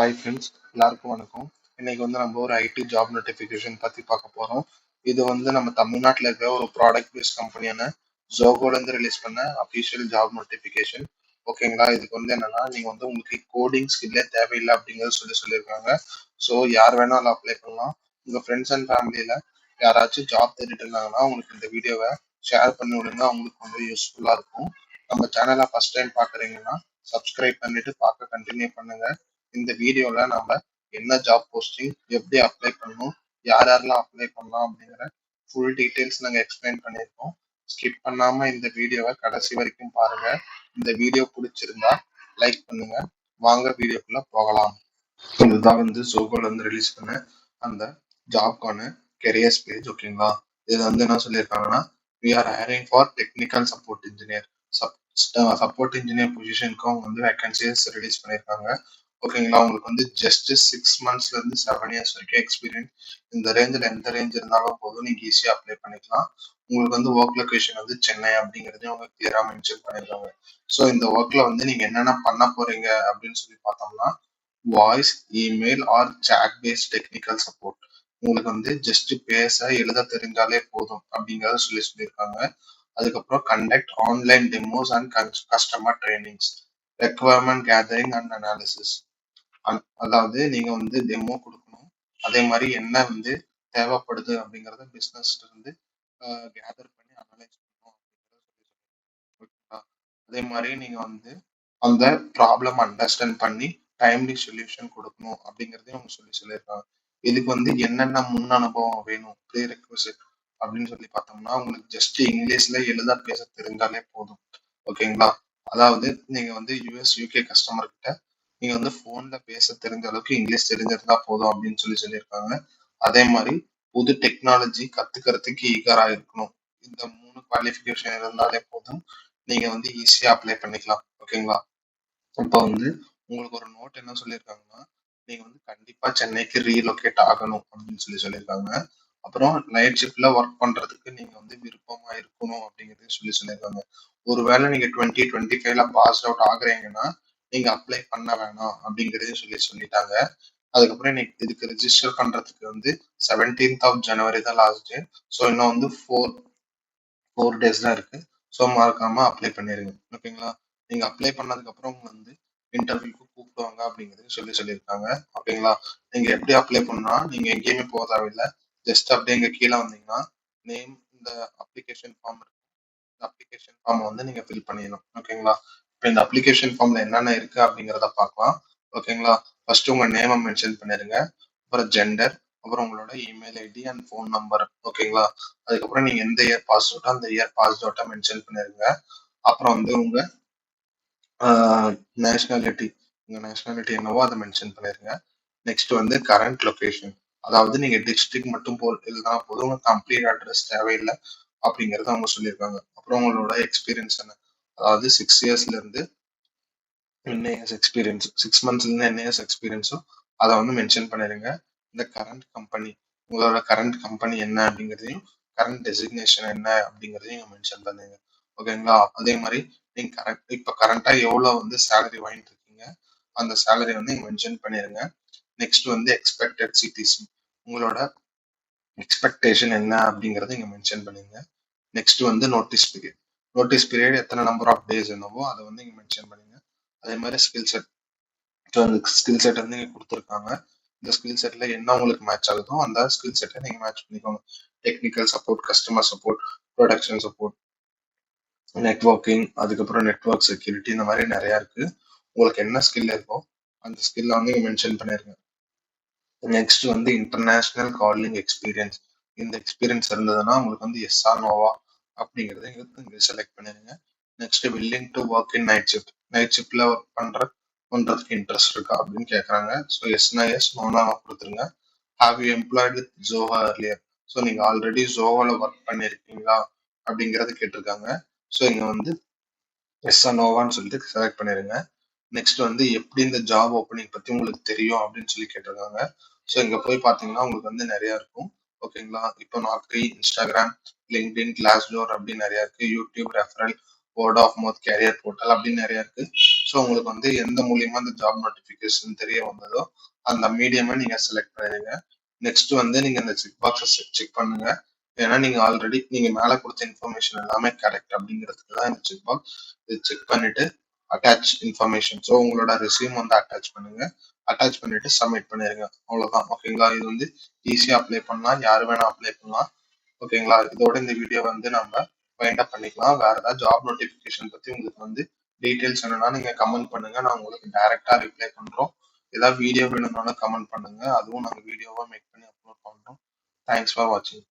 Hi friends, எல்லாருக்கும் வணக்கம். இன்னைக்கு நம்ம ஒரு ஐடி ஜாப் நோட்டிஃபிகேஷன் பத்தி பார்க்க போறோம். இது நம்ம தமிழ்நாட்டில் இருக்கிற ஒரு ப்ராடக்ட் பேஸ்ட் கம்பெனியான ஜோகோல இருந்து ரிலீஸ் பண்ண அஃபிஷியல் ஜாப் நோட்டிஃபிகேஷன். ஓகேங்களா? இதுக்கு என்னன்னா நீங்க உங்களுக்கு கோடிங் ஸ்கில்லே தேவையில்லை அப்படிங்கறது சொல்லியிருக்காங்க. ஸோ யார் வேணாலும் அப்ளை பண்ணலாம். உங்க ஃப்ரெண்ட்ஸ் அண்ட் ஃபேமிலியில யாராச்சும் ஜாப் தேடிட்டு இருந்தாங்கன்னா உங்களுக்கு இந்த வீடியோவை ஷேர் பண்ணி விடுங்க. அவங்களுக்கு யூஸ்ஃபுல்லா இருக்கும். நம்ம சேனலை ஃபர்ஸ்ட் டைம் பாக்குறீங்கன்னா சப்ஸ்கிரைப் பண்ணிட்டு பார்க்க கண்டினியூ பண்ணுங்க. இந்த வீடியோல நம்ம என்ன ஜாப் போஸ்டிங், எப்படி அப்ளை பண்ணணும், யார் யாரெல்லாம் அப்ளை பண்ணலாம் அப்படிங்கிற ஃபுல் டீடைல்ஸ் நாங்கள் எக்ஸ்பிளைன் பண்ணியிருக்கோம். ஸ்கிப் பண்ணாம இந்த வீடியோவை கடைசி வரைக்கும் பாருங்க. இந்த வீடியோ பிடிச்சிருந்தா லைக் பண்ணுங்க. வாங்க வீடியோக்குள்ள போகலாம். இதுதான் ஜோகோல ரிலீஸ் பண்ண அந்த ஜாப்க்கான கெரியர்ஸ் பேஜ். ஓகேங்களா? இது என்ன சொல்லியிருக்காங்கன்னா we are hiring for technical support engineer. Support engineer பொசிஷனுக்கு அவங்க வேகன்சிஸ் ரிலீஸ் பண்ணியிருக்காங்க. ஓகேங்களா? உங்களுக்கு ஜஸ்ட் 6 monthsல இருந்து 7 years வரைக்கும் எக்ஸ்பீரியன்ஸ். இந்த ரேஞ்சில் எந்த ரேஞ்ச் இருந்தாலும் போதும், நீங்க ஈஸியா அப்ளை பண்ணிக்கலாம். உங்களுக்கு ஒர்க் லொகேஷன் சென்னை அப்படிங்கறதையும் அவங்க கிளியரா மென்ஷன் பண்ணிருக்காங்க. ஸோ இந்த ஒர்க்ல நீங்க என்னென்ன பண்ண போறீங்க அப்படின்னு சொல்லி பார்த்தோம்னா voice, email or chat based technical support. உங்களுக்கு ஜஸ்ட் பேச எழுத தெரிஞ்சாலே போதும் அப்படிங்கறத சொல்லியிருக்காங்க. அதுக்கப்புறம் conduct online demos and customer trainings, requirement gathering and analysis. அதாவது நீங்க டெமோ கொடுக்கணும். அதே மாதிரி என்ன தேவைப்படுது அப்படிங்கறத பிசினஸ் இருந்து கேதர் பண்ணி அனலைஸ் பண்ணணும் அப்படிங்கறத. அதே மாதிரி நீங்க அந்த ப்ராப்ளம் அண்டர்ஸ்டாண்ட் பண்ணி டைம்லி சொல்யூஷன் கொடுக்கணும் அப்படிங்கறதையும் அவங்க சொல்லியிருக்காங்க. இதுக்கு என்னென்ன முன் அனுபவம் வேணும், ப்ரீ ரெக்வசிட் அப்படின்னு சொல்லி பார்த்தோம்னா உங்களுக்கு ஜஸ்ட் இங்கிலீஷ்ல எழுத பேச தெரிஞ்சாலே போதும். ஓகேங்களா? அதாவது நீங்க யூஎஸ் யூகே கஸ்டமர் கிட்ட நீங்க போன்ல பேச தெரிஞ்ச அளவுக்கு இங்கிலீஷ் தெரிஞ்சிருந்தா போதும் அப்படின்னு சொல்லியிருக்காங்க. அதே மாதிரி புது டெக்னாலஜி கத்துக்கிறதுக்கு ஈகரா இருக்கணும். இந்த 3 குவாலிஃபிகேஷன் இருந்தாலே போதும், நீங்க ஈஸியா அப்ளை பண்ணிக்கலாம். ஓகேங்களா? இப்போ உங்களுக்கு ஒரு நோட் என்ன சொல்லியிருக்காங்கன்னா நீங்க கண்டிப்பா சென்னைக்கு ரீலொகேட் ஆகணும் அப்படின்னு சொல்லியிருக்காங்க. அப்புறம் நைட் ஷிஃப்ட்ல ஒர்க் பண்றதுக்கு நீங்க விருப்பமா இருக்கணும் அப்படிங்கறதையும் சொல்லியிருக்காங்க. ஒருவேளை நீங்க 2025ல பாஸ் அவுட் ஆகுறீங்கன்னா நீங்க அப்ளை பண்ண வேணாம் அப்படிங்கறதையும் சொல்லிட்டாங்க. அதுக்கப்புறம் இன்னைக்கு இதுக்கு ரெஜிஸ்டர் பண்றதுக்கு 17th of January தான் லாஸ்ட் டே. ஸோ இன்னும் ஃபோர் டேஸ் தான் இருக்கு. ஸோ மறக்காம அப்ளை பண்ணிருங்க. ஓகேங்களா? நீங்க அப்ளை பண்ணதுக்கு அப்புறம் இன்டர்வியூக்கு கூப்பிடுவாங்க அப்படிங்கறது சொல்லியிருக்காங்க. ஓகேங்களா? நீங்க எப்படி அப்ளை பண்ணா நீங்க எங்கேயுமே போக தேவையில்லை. ஜஸ்ட் அப்படியே இங்க கீழே வந்தீங்கன்னா நேம், இந்த அப்ளிகேஷன் ஃபார்ம் இருக்கு. இந்த அப்ளிகேஷன் ஃபார்ம் நீங்க ஃபில் பண்ணிடணும். ஓகேங்களா? இப்போ இந்த அப்ளிகேஷன் ஃபார்ம்ல என்னென்ன இருக்கு அப்படிங்கிறத பார்க்கலாம். ஓகேங்களா? ஃபர்ஸ்ட் உங்க நேமை மென்ஷன் பண்ணிருங்க. அப்புறம் ஜெண்டர், அப்புறம் உங்களோட email ID and phone number. ஓகேங்களா? அதுக்கப்புறம் நீங்க எந்த இயர் பாஸ் அவுட்டோ அந்த இயர் பாஸ் அவுட்டை மென்ஷன் பண்ணிருங்க. அப்புறம் உங்க நேஷனாலிட்டி, உங்க நேஷனாலிட்டி என்னவோ அதை மென்ஷன் பண்ணிருங்க. நெக்ஸ்ட் கரண்ட் லொகேஷன், அதாவது நீங்க டிஸ்ட்ரிக்ட் மட்டும் எழுதினா போதும், உங்க கம்ப்ளீட் அட்ரஸ் தேவையில்லை அப்படிங்கறத அவங்க சொல்லியிருக்காங்க. அப்புறம் உங்களோட எக்ஸ்பீரியன்ஸ் என்ன, அதாவது 6 yearsல இருந்து என்ன இயர்ஸ் எக்ஸ்பீரியன்ஸ், 6 monthsல இருந்து என்ன இயர்ஸ் எக்ஸ்பீரியன்ஸோ அதை மென்ஷன் பண்ணிருங்க. இந்த கரண்ட் கம்பெனி, உங்களோட கரண்ட் கம்பெனி என்ன அப்படிங்கிறதையும் கரண்ட் டெசிக்னேஷன் என்ன அப்படிங்கிறதையும் மென்ஷன் பண்ணுங்க. ஓகேங்களா? அதே மாதிரி நீங்க இப்ப கரண்டா எவ்வளவு சேலரி வாங்கிட்டு இருக்கீங்க அந்த சேலரி நீங்க மென்ஷன் பண்ணிருங்க. நெக்ஸ்ட் எக்ஸ்பெக்டட் சிடிசி, உங்களோட எக்ஸ்பெக்டேஷன் என்ன அப்படிங்கறத நீங்க மென்ஷன் பண்ணுங்க. Next notice period, notice period எத்தனை நம்பர் ஆஃப் டேஸ் என்னவோ அதை நீங்க மென்ஷன் பண்ணுங்க. அதே மாதிரி ஸ்கில் செட், அந்த ஸ்கில் செட் நீங்க கொடுத்துருக்காங்க. இந்த ஸ்கில் செட்ல என்ன உங்களுக்கு மேட்ச் ஆகுதோ அந்த ஸ்கில் செட்டை நீங்க மேட்ச் பண்ணிக்கோங்க. Technical support, customer support, production support, networking, அதுக்கப்புறம் நெட்வொர்க் செக்யூரிட்டி, இந்த மாதிரி நிறைய இருக்கு. உங்களுக்கு என்ன ஸ்கில் இருக்கோ அந்த ஸ்கில்ல நீங்க மென்ஷன் பண்ணிருங்க. நெக்ஸ்ட் இன்டர்நேஷனல் காலிங் எக்ஸ்பீரியன்ஸ், இந்த எக்ஸ்பீரியன்ஸ் இருந்ததுன்னா உங்களுக்கு எஸ் ஆர் நோவா அப்படிங்கறத இங்க செலக்ட் பண்ணிருங்க. Next willing to work in night shift, night ஷிஃப்ட்ல ஒர்க் பண்றதுக்கு இன்ட்ரெஸ்ட் இருக்கா அப்படின்னு கேக்குறாங்க. ஸோ எஸ்னா எஸ், நோனா கொடுத்துருங்க. Have you employed with Zoho earlier, so நீங்க ஆல்ரெடி ஜோஹால ஒர்க் பண்ணிருக்கீங்களா அப்படிங்கறது கேட்டிருக்காங்க. ஸோ இங்க எஸ் ஆர் நோவான்னு சொல்லிட்டு செலக்ட் பண்ணிருங்க. நெக்ஸ்ட் எப்படி இந்த ஜாப் ஓப்பனிங் பத்தி உங்களுக்கு தெரியும் அப்படின்னு சொல்லி கேட்டிருக்காங்க. ஸோ இங்க போய் பாத்தீங்கன்னா உங்களுக்கு நிறைய இருக்கும். ஓகேங்களா? இப்போ Naukri, Instagram, LinkedIn, Glassdoor அப்படின்னு நிறைய இருக்கு. YouTube referral, word of mouth, career portal அப்படின்னு நிறைய இருக்கு. ஸோ ஸோ உங்களுக்கு வந்து எந்த மூலியமா அந்த ஜாப் நோட்டிஃபிகேஷன் தெரிய வந்ததோ அந்த மீடியமை நீங்க செலக்ட் பண்ணிடுங்க. நெக்ஸ்ட் வந்து நீங்க அந்த செக் பாக்ஸை செக் பண்ணுங்க. ஏன்னா நீங்க ஆல்ரெடி நீங்க மேல கொடுத்த இன்ஃபர்மேஷன் எல்லாமே கரெக்ட் அப்படிங்கிறதுக்கு தான் இந்த செக் பாக்ஸ். இது செக் பண்ணிட்டு அட்டாச் இன்ஃபர்மேஷன். ஸோ உங்களோட ரெஸ்யூம் வந்து அட்டாச் பண்ணுங்க. அட்டாச் பண்ணிட்டு சப்மிட் பண்ணிருங்க. அவ்வளவுதான். ஓகேங்களா? இது வந்து ஈஸியா அப்ளை பண்ணலாம். யாரு வேணா அப்ளை பண்ணலாம். ஓகேங்களா? இதோட இந்த வீடியோ வந்து நம்ம வைண்ட் அப் பண்ணிக்கலாம். வேற ஏதாவது ஜாப் நோட்டிஃபிகேஷன் பத்தி உங்களுக்கு வந்து டீடைல்ஸ் வேணும்னா நீங்க கமெண்ட் பண்ணுங்க. நான் உங்களுக்கு டைரக்டா ரிப்ளை பண்றோம். ஏதாவது வீடியோ வேணும்னாலும் கமெண்ட் பண்ணுங்க. அதுவும் நாங்க வீடியோவா மேக் பண்ணி அப்லோட் பண்றோம். தேங்க்ஸ் ஃபார் வாட்சிங்.